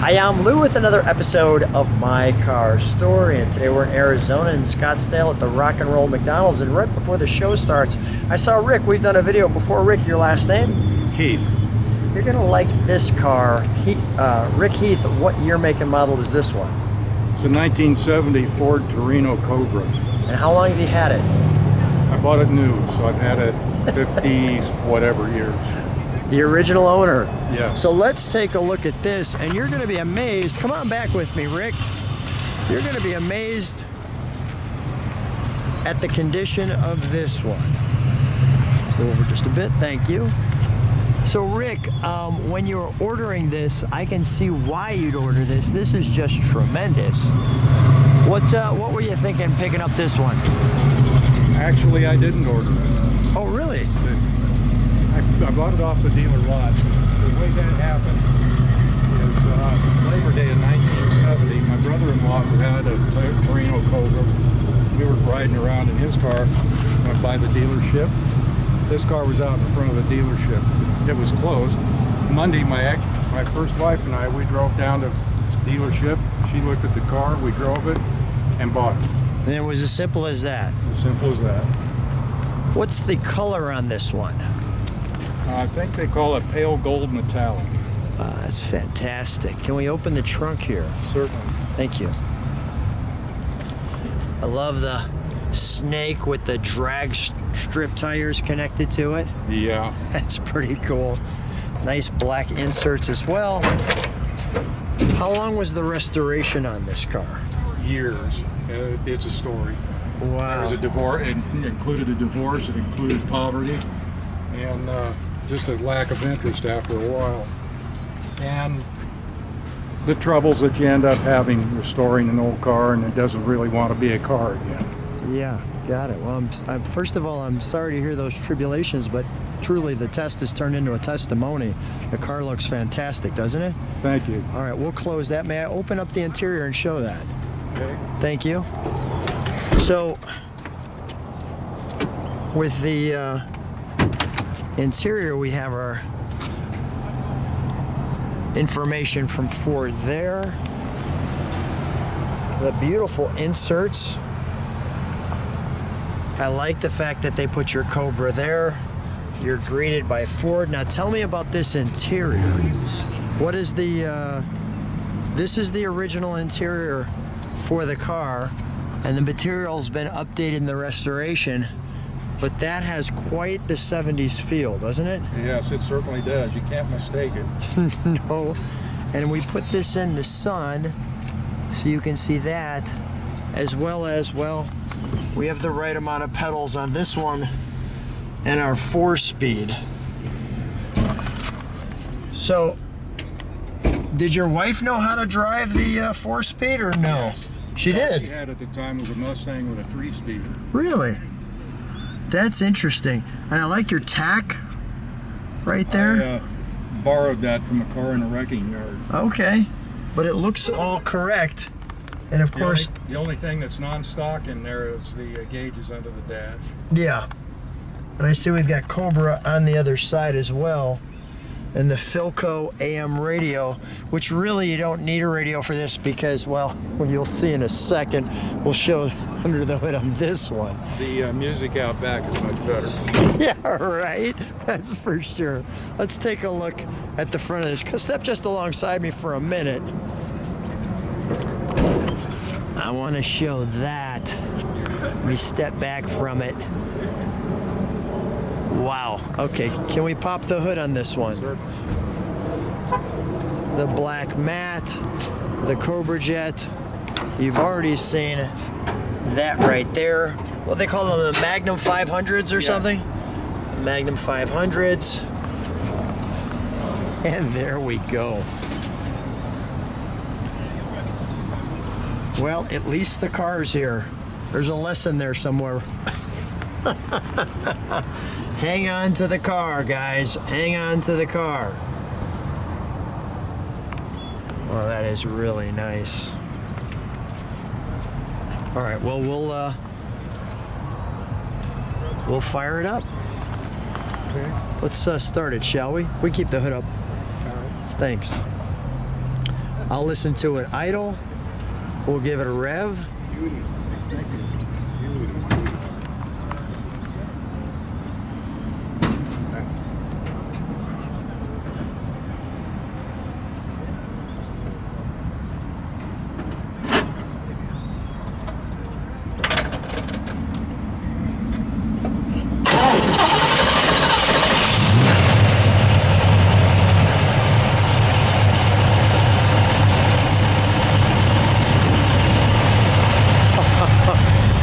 Hi, I'm Lou with another episode of My Car Story, and today we're in Arizona in Scottsdale at the Rock and Roll McDonald's, and right before the show starts, I saw Rick. We've done a video before. Rick, your last name? Heath. You're gonna like this car. Ric Heath, what year, make, and model is this one? It's a 1970 Ford Torino Cobra. And how long have you had it? I bought it new, so I've had it 50 whatever years. The original owner. Yeah. So let's take a look at this, and you're gonna be amazed. Come on back with me, Rick. You're gonna be amazed at the condition of this one. Go over just a bit, thank you. So Rick, when you were ordering this, I can see why you'd order this. This is just tremendous. What were you thinking picking up this one? Actually, I didn't order it. Oh, really? I bought it off the dealer lot. The way that happened is Labor Day of 1970, my brother-in-law who had a Torino Cobra, we were riding around in his car, went by the dealership. This car was out in front of the dealership. It was closed. Monday, my first wife and I, we drove down to this dealership. She looked at the car, we drove it, and bought it. And it was as simple as that. As simple as that. What's the color on this one? I think they call it pale gold metallic. That's fantastic. Can we open the trunk here? Certainly. Thank you. I love the snake with the drag strip tires connected to it. Yeah. That's pretty cool. Nice black inserts as well. How long was the restoration on this car? Years. It's a story. Wow. There was a divorce. It included a divorce. It included poverty, and just a lack of interest after a while. And the troubles that you end up having restoring an old car, and it doesn't really want to be a car again. Yeah, got it. Well, first of all, I'm sorry to hear those tribulations, but truly the test has turned into a testimony. The car looks fantastic, doesn't it? Thank you. All right, we'll close that. May I open up the interior and show that? Okay. Thank you. So, with the interior, we have our information from Ford there. The beautiful inserts. I like the fact that they put your Cobra there. You're greeted by Ford. Now tell me about this interior. What is the, this is the original interior for the car, and the material's been updated in the restoration, but that has quite the 70s feel, doesn't it? Yes, it certainly does. You can't mistake it. No. And we put this in the sun so you can see that, as well as, well, we have the right amount of pedals on this one and our 4-speed. So, did your wife know how to drive the 4-speed or no? Yes. She did? She had at the time was a Mustang with a 3-speed. Really? That's interesting. And I like your tack right there. I borrowed that from a car in a wrecking yard. Okay. But it looks all correct. And of course... The only thing that's non-stock in there is the gauges under the dash. Yeah. And I see we've got Cobra on the other side as well. And the Philco AM radio, which really you don't need a radio for this because, well, you'll see in a second, we'll show under the hood on this one. The music out back is much better. Yeah, right? That's for sure. Let's take a look at the front of this. Step just alongside me for a minute. I want to show that. Let me step back from it. Wow. Okay, can we pop the hood on this one? Sure. The black matte, the Cobra Jet. You've already seen that right there. What they call them, the Magnum 500s or something? Magnum 500s. And there we go. Well, at least the car's here. There's a lesson there somewhere. Hang on to the car, guys. Hang on to the car. Well, that is really nice. All right, well, we'll fire it up. Okay. Let's start it, shall we? We keep the hood up. All right. Thanks. I'll listen to it idle. We'll give it a rev. Beauty. Thank you. Beauty.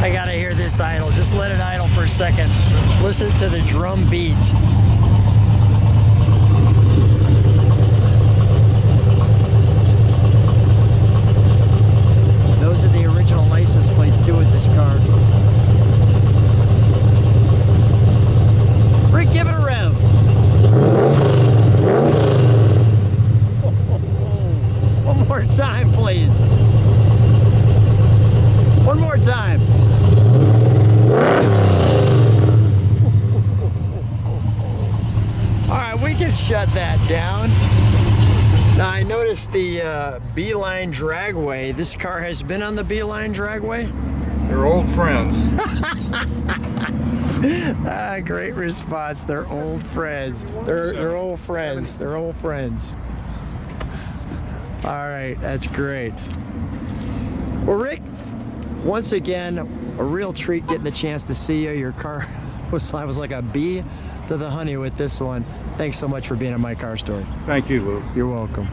I gotta hear this idle. Just let it idle for a second. Listen to the drum beat. Those are the original license plates too with this car. Rick, give it a rev. One more time, please. One more time. All right, we can shut that down. Now I noticed the Beeline dragway. This car has been on the Beeline dragway. They're old friends. Ah, great response. They're old friends. They're old friends. They're old friends. All right, that's great. Well, Rick, once again, a real treat getting the chance to see you. Your car was like a bee to the honey with this one. Thanks so much for being on My Car Story. Thank you, Lou. You're welcome.